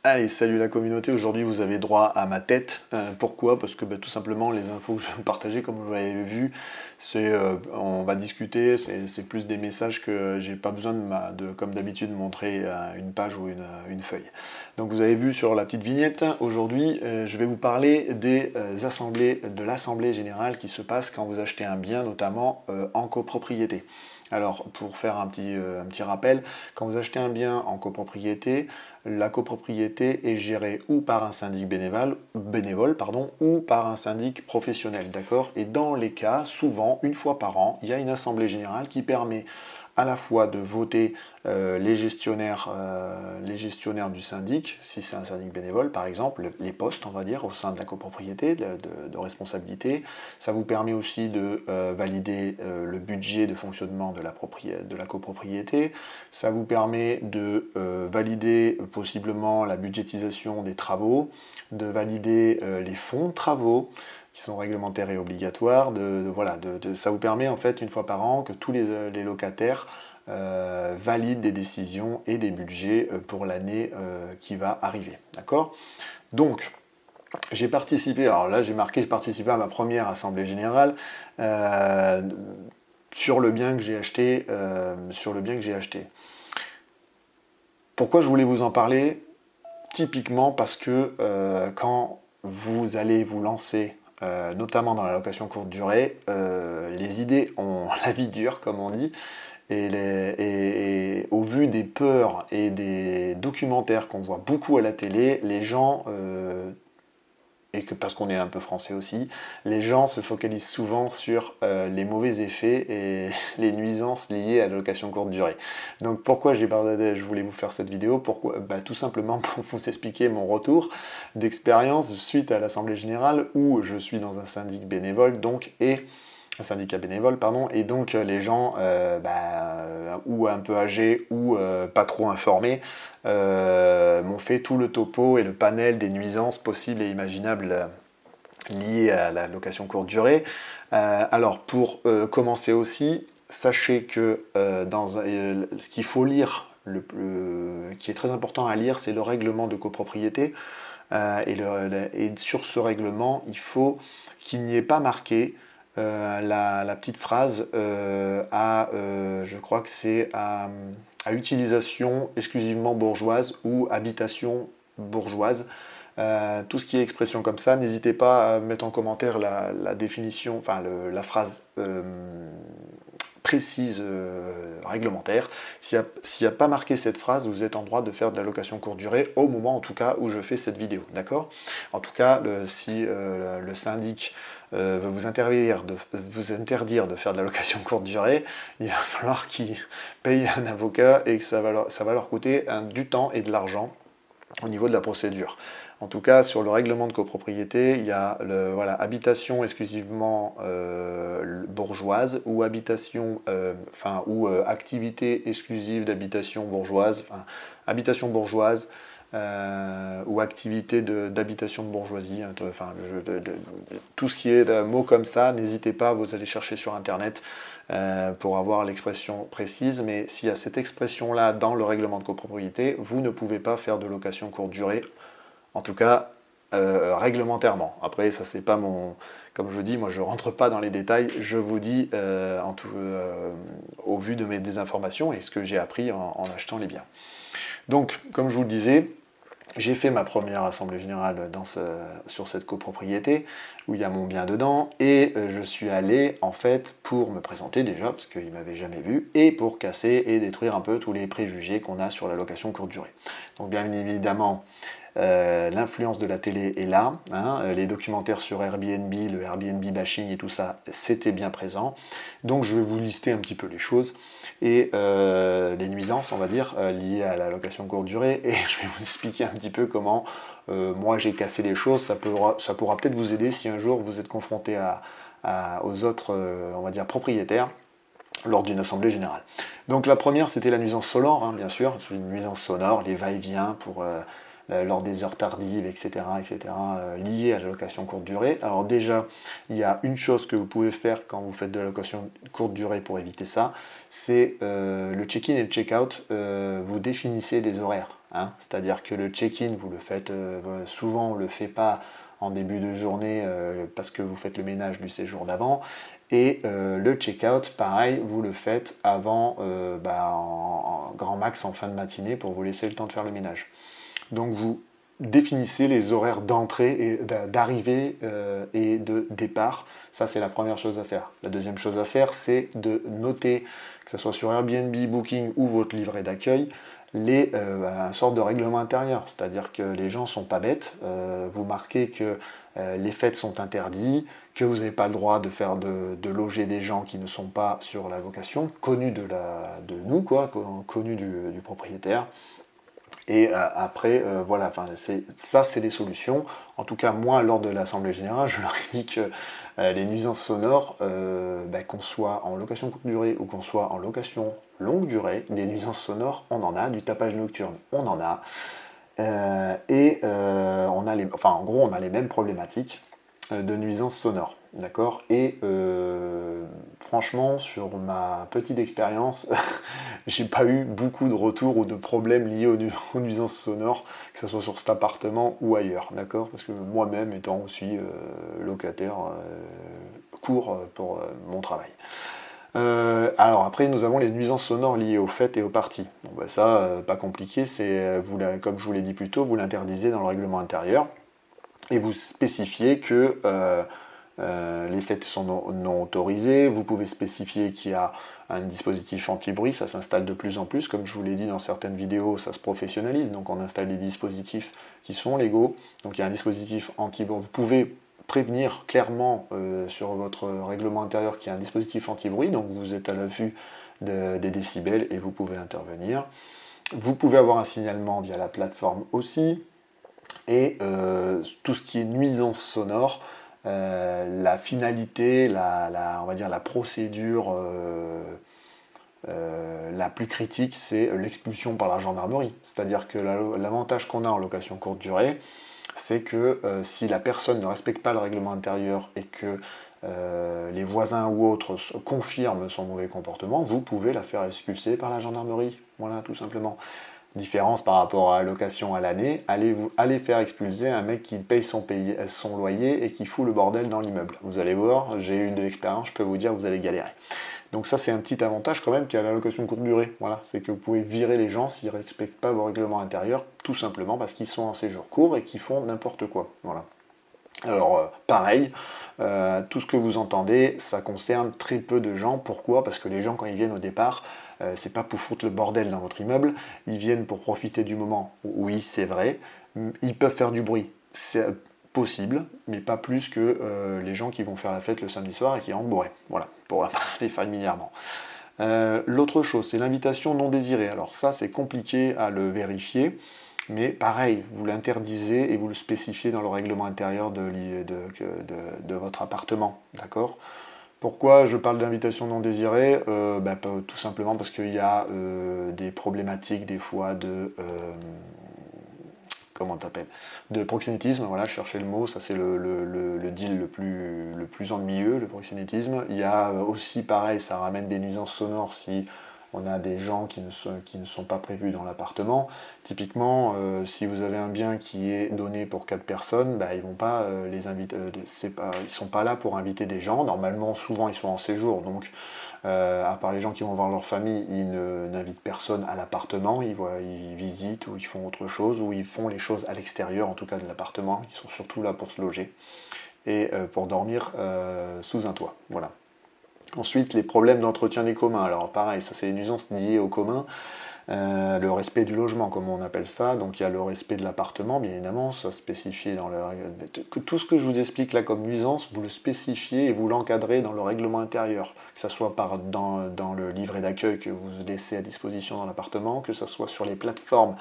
Allez, salut la communauté, aujourd'hui vous avez droit à ma tête. Pourquoi? Parce que tout simplement les infos que je vais partager, comme vous l'avez vu, on va discuter, c'est plus des messages que j'ai pas besoin comme d'habitude de montrer une page ou une feuille. Donc vous avez vu sur la petite vignette, aujourd'hui je vais vous parler de l'assemblée générale qui se passe quand vous achetez un bien, notamment en copropriété. Alors, pour faire un petit rappel, quand vous achetez un bien en copropriété, la copropriété est gérée ou par un syndic bénévole, ou par un syndic professionnel, d'accord? Et dans les cas, souvent, une fois par an, il y a une assemblée générale qui permet à la fois de voter les gestionnaires du syndic, si c'est un syndic bénévole par exemple, les postes on va dire au sein de la copropriété, de responsabilité. Ça vous permet aussi de valider le budget de fonctionnement de la copropriété. Ça vous permet de valider possiblement la budgétisation des travaux, de valider les fonds de travaux qui sont réglementaires et obligatoires. Ça vous permet en fait une fois par an que tous les locataires valident des décisions et des budgets pour l'année qui va arriver. D'accord? Donc, j'ai participé, alors là j'ai marqué, j'ai participé à ma première assemblée générale sur le bien que j'ai acheté. Pourquoi je voulais vous en parler? Typiquement parce que quand vous allez vous lancer notamment dans la location courte durée, les idées ont la vie dure, comme on dit, et au vu des peurs et des documentaires qu'on voit beaucoup à la télé, les gens, parce qu'on est un peu français aussi, les gens se focalisent souvent sur les mauvais effets et les nuisances liées à la location courte durée. Donc pourquoi je voulais vous faire cette vidéo? Pourquoi? Tout simplement pour vous expliquer mon retour d'expérience suite à l'Assemblée Générale où je suis dans un syndic bénévole, un syndicat bénévole, pardon, et donc les gens, ou un peu âgés ou pas trop informés, m'ont fait tout le topo et le panel des nuisances possibles et imaginables liées à la location courte durée. Alors pour commencer aussi, sachez que ce qu'il faut lire, qui est très important à lire, c'est le règlement de copropriété. Et sur ce règlement, il faut qu'il n'y ait pas marqué la petite phrase je crois que c'est à utilisation exclusivement bourgeoise ou habitation bourgeoise. Tout ce qui est expression comme ça, n'hésitez pas à mettre en commentaire la définition, enfin la phrase précise réglementaire. S'il n'y a pas marqué cette phrase, vous êtes en droit de faire de la location courte durée au moment en tout cas où je fais cette vidéo, d'accord? En tout cas, si le syndic veut vous interdire de faire de la location courte durée, il va falloir qu'il paye un avocat et que ça va leur coûter du temps et de l'argent au niveau de la procédure. En tout cas, sur le règlement de copropriété, il y a habitation exclusivement bourgeoise ou activité exclusive d'habitation bourgeoise, habitation bourgeoise ou activité d'habitation de bourgeoisie. Tout ce qui est de mots comme ça, n'hésitez pas, vous allez chercher sur internet pour avoir l'expression précise, mais s'il y a cette expression-là dans le règlement de copropriété, vous ne pouvez pas faire de location courte durée. En tout cas, réglementairement. Après, ça c'est pas comme je dis, moi je rentre pas dans les détails, je vous dis au vu de mes désinformations et ce que j'ai appris en achetant les biens. Donc, comme je vous le disais, j'ai fait ma première assemblée générale sur cette copropriété où il y a mon bien dedans et je suis allé en fait pour me présenter déjà parce qu'il ne m'avait jamais vu et pour casser et détruire un peu tous les préjugés qu'on a sur la location courte durée. Donc bien évidemment, l'influence de la télé est là, les documentaires sur Airbnb, le Airbnb bashing et tout ça, c'était bien présent. Donc je vais vous lister un petit peu les choses et les nuisances, on va dire, liées à la location courte durée et je vais vous expliquer un petit peu comment moi j'ai cassé les choses. Ça pourra peut-être vous aider si un jour vous êtes confronté aux autres, on va dire, propriétaires lors d'une assemblée générale. Donc la première, c'était la nuisance sonore, bien sûr, une nuisance sonore, les va-et-vient lors des heures tardives, etc., liées à la location courte durée. Alors déjà, il y a une chose que vous pouvez faire quand vous faites de la location courte durée pour éviter ça, c'est le check-in et le check-out, vous définissez des horaires. hein. C'est-à-dire que le check-in, vous le faites, souvent on ne le fait pas en début de journée parce que vous faites le ménage du séjour d'avant. Et le check-out, pareil, vous le faites avant, en grand max en fin de matinée pour vous laisser le temps de faire le ménage. Donc vous définissez les horaires d'entrée et d'arrivée et de départ. Ça, c'est la première chose à faire. La deuxième chose à faire, c'est de noter, que ce soit sur Airbnb, Booking ou votre livret d'accueil, une sorte de règlement intérieur. C'est-à-dire que les gens ne sont pas bêtes. Vous marquez que les fêtes sont interdites, que vous n'avez pas le droit de loger des gens qui ne sont pas sur la location, connus de nous, quoi, connus du propriétaire. Et après, voilà, ça c'est les solutions. En tout cas, moi, lors de l'Assemblée Générale, je leur ai dit que les nuisances sonores, qu'on soit en location courte durée ou qu'on soit en location longue durée, des nuisances sonores, on en a, du tapage nocturne, on en a. En gros, on a les mêmes problématiques de nuisances sonores, d'accord. Et franchement, sur ma petite expérience, j'ai pas eu beaucoup de retours ou de problèmes liés aux nuisances sonores, que ce soit sur cet appartement ou ailleurs, d'accord. Parce que moi-même, étant aussi locataire, court pour mon travail. Alors après, nous avons les nuisances sonores liées aux fêtes et aux parties. Bon, ça, pas compliqué, comme je vous l'ai dit plus tôt, vous l'interdisez dans le règlement intérieur et vous spécifiez que les fêtes sont non autorisées. Vous pouvez spécifier qu'il y a un dispositif anti-bruit, ça s'installe de plus en plus. Comme je vous l'ai dit dans certaines vidéos, ça se professionnalise, donc on installe des dispositifs qui sont légaux. Donc il y a un dispositif anti-bruit. Vous pouvez prévenir clairement sur votre règlement intérieur qu'il y a un dispositif anti-bruit, donc vous êtes à l'affût des décibels et vous pouvez intervenir. Vous pouvez avoir un signalement via la plateforme aussi, et tout ce qui est nuisance sonore, la finalité, on va dire la procédure la plus critique, c'est l'expulsion par la gendarmerie. C'est-à-dire que l'avantage qu'on a en location courte durée, c'est que si la personne ne respecte pas le règlement intérieur et que les voisins ou autres confirment son mauvais comportement, vous pouvez la faire expulser par la gendarmerie. Voilà, tout simplement. Différence par rapport à la location à l'année, allez faire expulser un mec qui paye son loyer et qui fout le bordel dans l'immeuble. Vous allez voir, j'ai eu de l'expérience, je peux vous dire que vous allez galérer. Donc ça, c'est un petit avantage quand même qu'il y a la location courte durée. Voilà, c'est que vous pouvez virer les gens s'ils ne respectent pas vos règlements intérieurs, tout simplement parce qu'ils sont en séjour court et qu'ils font n'importe quoi. Voilà. Alors, pareil, tout ce que vous entendez, ça concerne très peu de gens. Pourquoi? Parce que les gens, quand ils viennent au départ, c'est pas pour foutre le bordel dans votre immeuble, ils viennent pour profiter du moment. Oui, c'est vrai, ils peuvent faire du bruit. C'est possible, mais pas plus que les gens qui vont faire la fête le samedi soir et qui rentrent bourrés. Voilà, pour parler familièrement. L'autre chose, c'est l'invitation non désirée. Alors ça, c'est compliqué à le vérifier, mais pareil, vous l'interdisez et vous le spécifiez dans le règlement intérieur de votre appartement, d'accord? Pourquoi je parle d'invitation non désirée? Tout simplement parce qu'il y a des problématiques des fois comment t'appelles, de proxénétisme. Voilà, je cherchais le mot, ça c'est le deal le plus ennuyeux, le proxénétisme. Il y a aussi, pareil, ça ramène des nuisances sonores si on a des gens qui ne sont pas prévus dans l'appartement. Typiquement, si vous avez un bien qui est donné pour 4 personnes, ils vont pas les inviter, ils sont pas là pour inviter des gens. Normalement, souvent, ils sont en séjour, donc à part les gens qui vont voir leur famille, ils n'invitent personne à l'appartement, ils visitent ou ils font autre chose, ou ils font les choses à l'extérieur, en tout cas de l'appartement. Ils sont surtout là pour se loger et pour dormir sous un toit. Voilà. Ensuite, les problèmes d'entretien des communs. Alors pareil, ça c'est les nuisances liées aux communs. Le respect du logement, comme on appelle ça. Donc il y a le respect de l'appartement, bien évidemment, ça spécifié dans tout ce que je vous explique là comme nuisance, vous le spécifiez et vous l'encadrez dans le règlement intérieur, que ce soit dans le livret d'accueil que vous laissez à disposition dans l'appartement, que ce soit sur les plateformes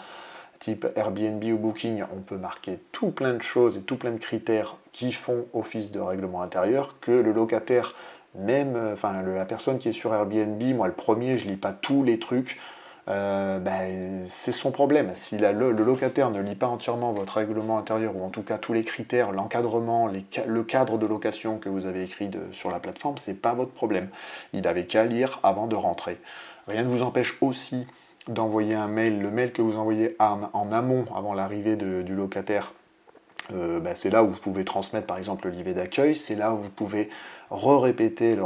type Airbnb ou Booking, on peut marquer tout plein de choses et tout plein de critères qui font office de règlement intérieur, que le locataire, même, la personne qui est sur Airbnb, moi le premier, je lis pas tous les trucs, c'est son problème. Si le locataire ne lit pas entièrement votre règlement intérieur, ou en tout cas tous les critères, l'encadrement, le cadre de location que vous avez écrit sur la plateforme, c'est pas votre problème. Il avait qu'à lire avant de rentrer. Rien ne vous empêche aussi d'envoyer un mail, le mail que vous envoyez en amont, avant l'arrivée du locataire, c'est là où vous pouvez transmettre par exemple le livret d'accueil, c'est là où vous pouvez répéter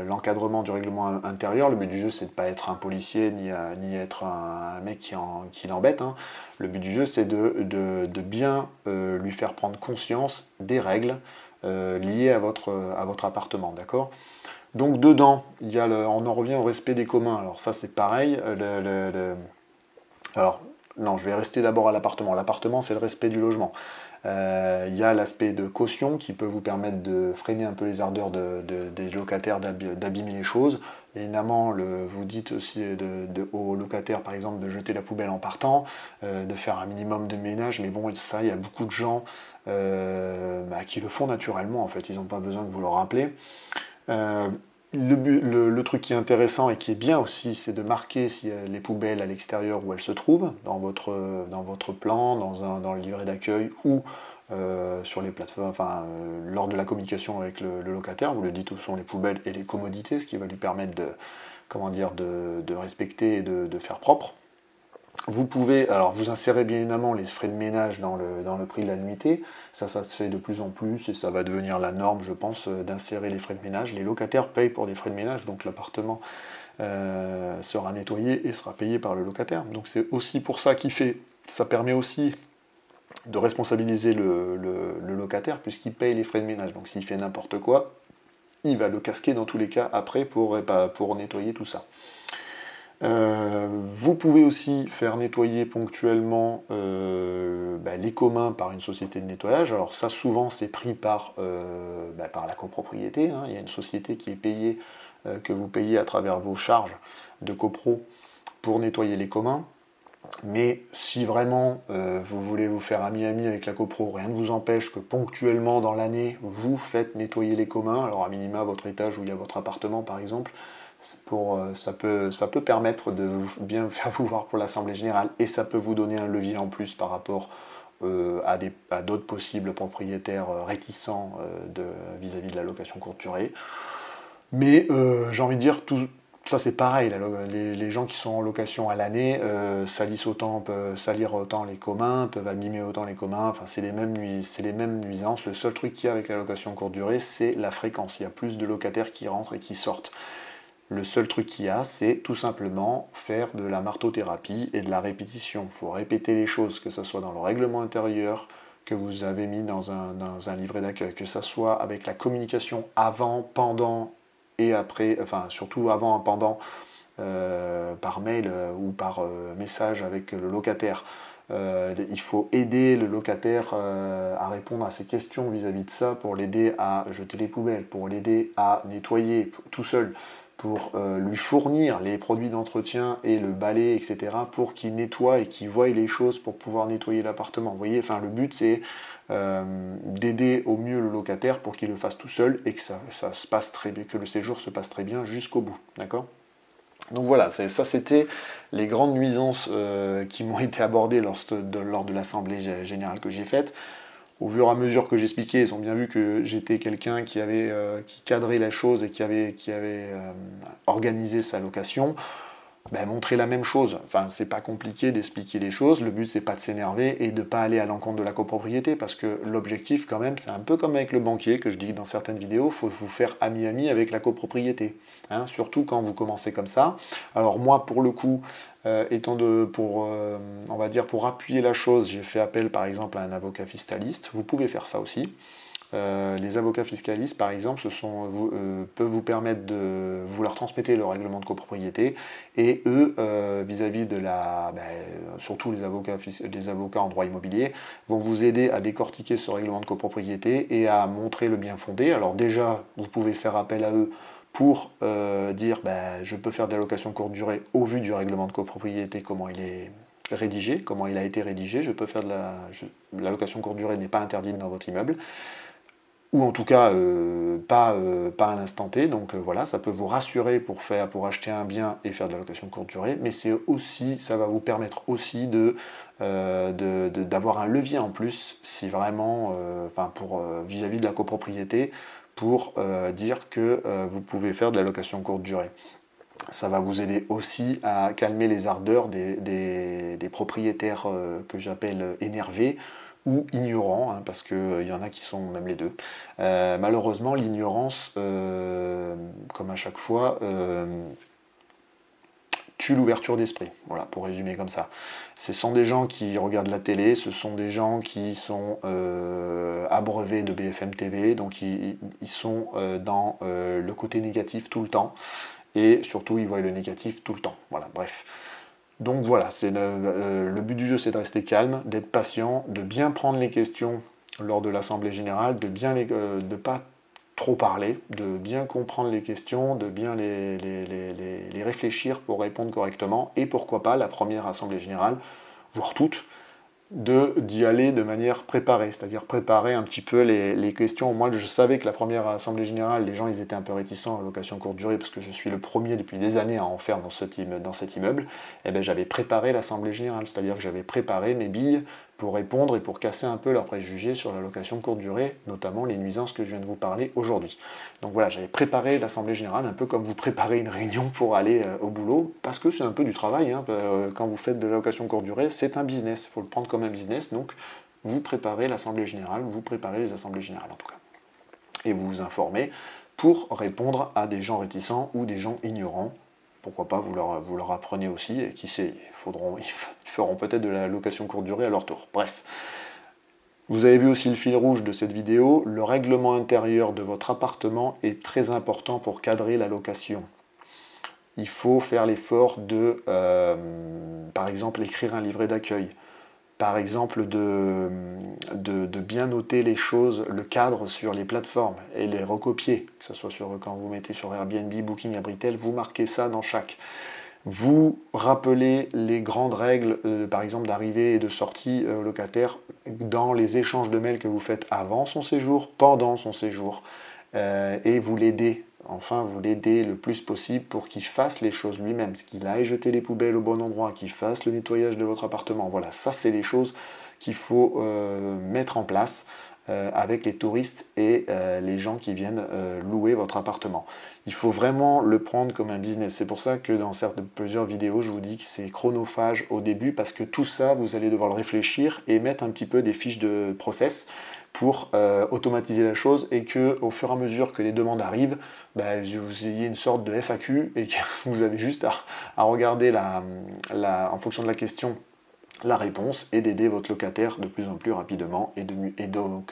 l'encadrement du règlement intérieur. Le but du jeu, c'est de ne pas être un policier ni être un mec qui l'embête, hein. Le but du jeu, c'est de bien lui faire prendre conscience des règles liées à votre appartement, d'accord? Donc dedans, on en revient au respect des communs. Alors ça, c'est pareil. Alors, non, je vais rester d'abord à l'appartement. L'appartement, c'est le respect du logement. Il y a l'aspect de caution qui peut vous permettre de freiner un peu les ardeurs des locataires d'abîmer les choses. Évidemment, vous dites aussi aux locataires, par exemple, de jeter la poubelle en partant, de faire un minimum de ménage. Mais bon, ça, il y a beaucoup de gens qui le font naturellement. En fait, ils n'ont pas besoin de vous le rappeler. Euh, le truc qui est intéressant et qui est bien aussi, c'est de marquer si les poubelles à l'extérieur où elles se trouvent, dans votre plan, dans le livret d'accueil ou sur les plateformes, lors de la communication avec le locataire, vous le dites où sont les poubelles et les commodités, ce qui va lui permettre de respecter et de faire propre. Vous pouvez, alors vous insérez bien évidemment les frais de ménage dans le prix de la nuitée, ça se fait de plus en plus et ça va devenir la norme, je pense, d'insérer les frais de ménage. Les locataires payent pour des frais de ménage, donc l'appartement sera nettoyé et sera payé par le locataire. Donc c'est aussi pour ça ça permet aussi de responsabiliser le locataire puisqu'il paye les frais de ménage. Donc s'il fait n'importe quoi, il va le casquer dans tous les cas après pour nettoyer tout ça. Vous pouvez aussi faire nettoyer ponctuellement les communs par une société de nettoyage. Alors ça, souvent, c'est pris par la copropriété, hein. Il y a une société qui est payée, que vous payez à travers vos charges de copro pour nettoyer les communs. Mais si vraiment vous voulez vous faire ami-ami avec la copro, rien ne vous empêche que ponctuellement dans l'année, vous faites nettoyer les communs. Alors à minima, votre étage où il y a votre appartement par exemple, ça peut permettre de bien faire vous voir pour l'Assemblée Générale et ça peut vous donner un levier en plus par rapport à d'autres possibles propriétaires réticents vis-à-vis de la location courte durée. Mais j'ai envie de dire, tout ça c'est pareil, les gens qui sont en location à l'année peuvent salir autant les communs, peuvent abîmer autant les communs, enfin c'est les mêmes nuisances. Le seul truc qu'il y a avec la location courte durée, c'est la fréquence. Il y a plus de locataires qui rentrent et qui sortent. Le seul truc qu'il y a, c'est tout simplement faire de la martothérapie et de la répétition. Il faut répéter les choses, que ce soit dans le règlement intérieur que vous avez mis dans un livret d'accueil, que ce soit avec la communication avant, pendant et après, enfin surtout avant et pendant, par mail ou par message avec le locataire. Il faut aider le locataire à répondre à ses questions vis-à-vis de ça, pour l'aider à jeter les poubelles, pour l'aider à nettoyer tout seul, pour lui fournir les produits d'entretien et le balai, etc., pour qu'il nettoie et qu'il voie les choses pour pouvoir nettoyer l'appartement. Vous voyez, enfin, le but c'est d'aider au mieux le locataire pour qu'il le fasse tout seul et que ça se passe très bien, que le séjour se passe très bien jusqu'au bout. D'accord ? Donc voilà, ça c'était les grandes nuisances qui m'ont été abordées lors de l'assemblée générale que j'ai faite. Au fur et à mesure que j'expliquais, ils ont bien vu que j'étais quelqu'un qui cadrait la chose et qui avait organisé sa location. Montrer la même chose. Enfin, c'est pas compliqué d'expliquer les choses. Le but, c'est pas de s'énerver et de pas aller à l'encontre de la copropriété, parce que l'objectif, quand même, c'est un peu comme avec le banquier que je dis dans certaines vidéos, il faut vous faire ami-ami avec la copropriété. Hein, surtout quand vous commencez comme ça. Alors moi, pour le coup, on va dire pour appuyer la chose, j'ai fait appel par exemple à un avocat fiscaliste. Vous pouvez faire ça aussi. Les avocats fiscalistes, par exemple, peuvent vous permettre vous leur transmettez le règlement de copropriété et eux, vis-à-vis de surtout les avocats en droit immobilier, vont vous aider à décortiquer ce règlement de copropriété et à montrer le bien fondé. Alors déjà, vous pouvez faire appel à eux pour dire je peux faire des locations courte durée au vu du règlement de copropriété, comment il est rédigé, comment il a été rédigé. Je peux faire la location courte durée n'est pas interdite dans votre immeuble, ou en tout cas pas à l'instant T. Donc voilà, ça peut vous rassurer pour acheter un bien et faire de la location courte durée, mais ça va vous permettre aussi d'avoir un levier en plus, si vraiment, vis-à-vis de la copropriété, pour dire que vous pouvez faire de la location courte durée. Ça va vous aider aussi à calmer les ardeurs des propriétaires que j'appelle énervés ou ignorants, hein, parce qu'il y en a qui sont même les deux. Malheureusement, l'ignorance, comme à chaque fois, tue l'ouverture d'esprit. Voilà, pour résumer comme ça. Ce sont des gens qui regardent la télé, ce sont des gens qui sont abreuvés de BFM TV, donc ils sont dans le côté négatif tout le temps, et surtout ils voient le négatif tout le temps. Voilà, bref. Donc voilà, le but du jeu, c'est de rester calme, d'être patient, de bien prendre les questions lors de l'Assemblée Générale, de pas trop parler, de bien comprendre les questions, de bien les réfléchir pour répondre correctement, et pourquoi pas la première Assemblée Générale, voire toutes, d'y aller de manière préparée, c'est-à-dire préparer un petit peu les questions. Moi, je savais que la première Assemblée Générale, les gens ils étaient un peu réticents à location courte durée, parce que je suis le premier depuis des années à en faire dans cet immeuble. Et bien, j'avais préparé l'Assemblée Générale, c'est-à-dire que j'avais préparé mes billes pour répondre et pour casser un peu leurs préjugés sur la location courte durée, notamment les nuisances que je viens de vous parler aujourd'hui. Donc voilà, j'avais préparé l'Assemblée Générale un peu comme vous préparez une réunion pour aller au boulot, parce que c'est un peu du travail, hein. Quand vous faites de la location courte durée, c'est un business, il faut le prendre comme un business, donc vous préparez l'Assemblée Générale, vous préparez les Assemblées Générales en tout cas, et vous vous informez pour répondre à des gens réticents ou des gens ignorants. Pourquoi pas, vous leur apprenez aussi, et qui sait, ils feront peut-être de la location courte durée à leur tour. Bref. Vous avez vu aussi le fil rouge de cette vidéo, le règlement intérieur de votre appartement est très important pour cadrer la location. Il faut faire l'effort de, par exemple, écrire un livret d'accueil. Par exemple, de bien noter les choses, le cadre sur les plateformes et les recopier. Que ce soit quand vous mettez sur Airbnb, Booking, Abritel, vous marquez ça dans chaque. Vous rappelez les grandes règles, par exemple d'arrivée et de sortie au locataire dans les échanges de mails que vous faites avant son séjour, pendant son séjour, et vous l'aidez. Enfin, vous l'aidez le plus possible pour qu'il fasse les choses lui-même, qu'il aille jeter les poubelles au bon endroit, qu'il fasse le nettoyage de votre appartement. Voilà, ça c'est les choses qu'il faut mettre en place avec les touristes et les gens qui viennent louer votre appartement. Il faut vraiment le prendre comme un business. C'est pour ça que dans plusieurs vidéos, je vous dis que c'est chronophage au début, parce que tout ça, vous allez devoir le réfléchir et mettre un petit peu des fiches de process pour automatiser la chose, et que au fur et à mesure que les demandes arrivent, vous ayez une sorte de FAQ et que vous avez juste à regarder en fonction de la question la réponse, et d'aider votre locataire de plus en plus rapidement, et donc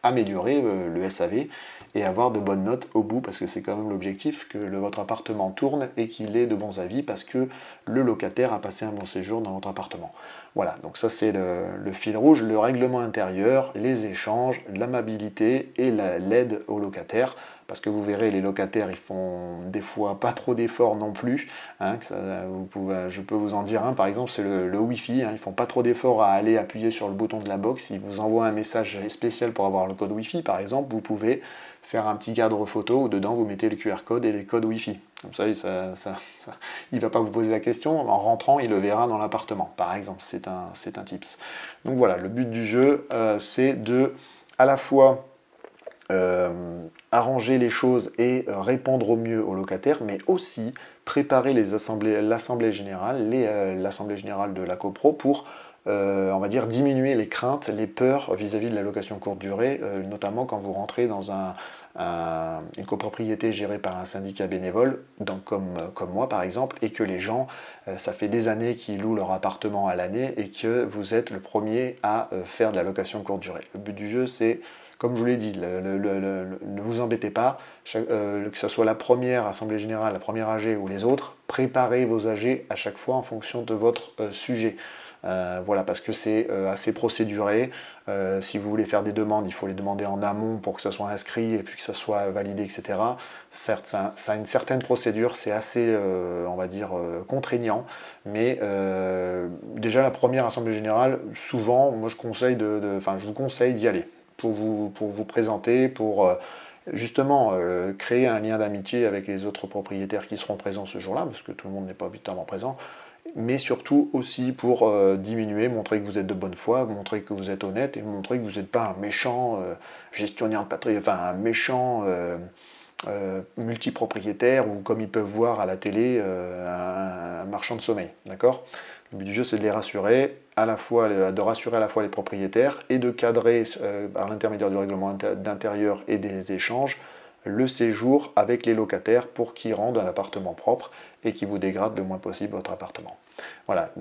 améliorer le SAV et avoir de bonnes notes au bout, parce que c'est quand même l'objectif, que votre appartement tourne et qu'il ait de bons avis, parce que le locataire a passé un bon séjour dans votre appartement. Voilà, donc ça c'est le fil rouge, le règlement intérieur, les échanges, l'amabilité et l'aide aux locataires. Parce que vous verrez, les locataires, ils font des fois pas trop d'efforts non plus. Hein, je peux vous en dire un, par exemple, c'est le Wi-Fi. Hein, ils font pas trop d'efforts à aller appuyer sur le bouton de la box. Ils vous envoient un message spécial pour avoir le code Wi-Fi, par exemple. Vous pouvez faire un petit cadre photo où dedans vous mettez le QR code et les codes Wi-Fi. Comme ça, il ne va pas vous poser la question. En rentrant, il le verra dans l'appartement, par exemple. C'est un tips. Donc voilà, le but du jeu, c'est de à la fois arranger les choses et répondre au mieux aux locataires, mais aussi préparer l'assemblée générale, l'assemblée générale de la copro, pour on va dire diminuer les craintes, les peurs vis-à-vis de la location courte durée, notamment quand vous rentrez dans une copropriété gérée par un syndicat bénévole, comme moi par exemple, et que les gens, ça fait des années qu'ils louent leur appartement à l'année, et que vous êtes le premier à faire de la location courte durée. Le but du jeu, c'est, comme je vous l'ai dit, ne vous embêtez pas, que ce soit la première Assemblée Générale, la première AG ou les autres, préparez vos AG à chaque fois en fonction de votre sujet. Voilà, parce que c'est assez procéduré. Si vous voulez faire des demandes, il faut les demander en amont pour que ça soit inscrit et puis que ça soit validé, etc. Certes, ça a une certaine procédure, c'est assez, on va dire, contraignant, mais déjà la première Assemblée Générale, souvent, moi je vous conseille d'y aller pour vous présenter, pour justement créer un lien d'amitié avec les autres propriétaires qui seront présents ce jour-là, parce que tout le monde n'est pas obligatoirement présent, mais surtout aussi pour diminuer, montrer que vous êtes de bonne foi, montrer que vous êtes honnête, et montrer que vous n'êtes pas un méchant gestionnaire de patrimoine, enfin un méchant multipropriétaires ou comme ils peuvent voir à la télé un marchand de sommeil, d'accord? Le but du jeu, c'est de les rassurer, de rassurer à la fois les propriétaires et de cadrer par l'intermédiaire du règlement d'intérieur et des échanges le séjour avec les locataires pour qu'ils rendent un appartement propre et qu'ils vous dégradent le moins possible votre appartement. Voilà,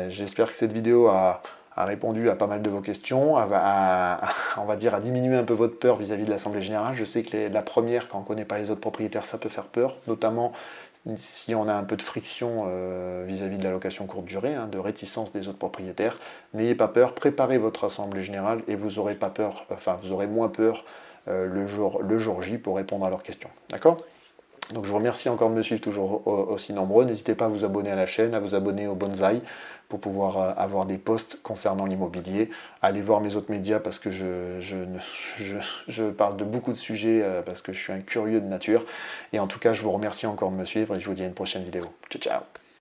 j'espère que cette vidéo a répondu à pas mal de vos questions, on va dire à diminuer un peu votre peur vis-à-vis de l'Assemblée Générale. Je sais que la première, quand on ne connaît pas les autres propriétaires, ça peut faire peur, notamment si on a un peu de friction vis-à-vis de la location courte durée, de réticence des autres propriétaires. N'ayez pas peur, préparez votre Assemblée Générale et vous aurez pas peur, vous aurez moins peur le jour J pour répondre à leurs questions. D'accord ? Donc je vous remercie encore de me suivre toujours aussi nombreux. N'hésitez pas à vous abonner à la chaîne, à vous abonner au Bonsaï pour pouvoir avoir des posts concernant l'immobilier. Allez voir mes autres médias parce que je parle de beaucoup de sujets parce que je suis un curieux de nature. Et en tout cas, je vous remercie encore de me suivre et je vous dis à une prochaine vidéo. Ciao, ciao!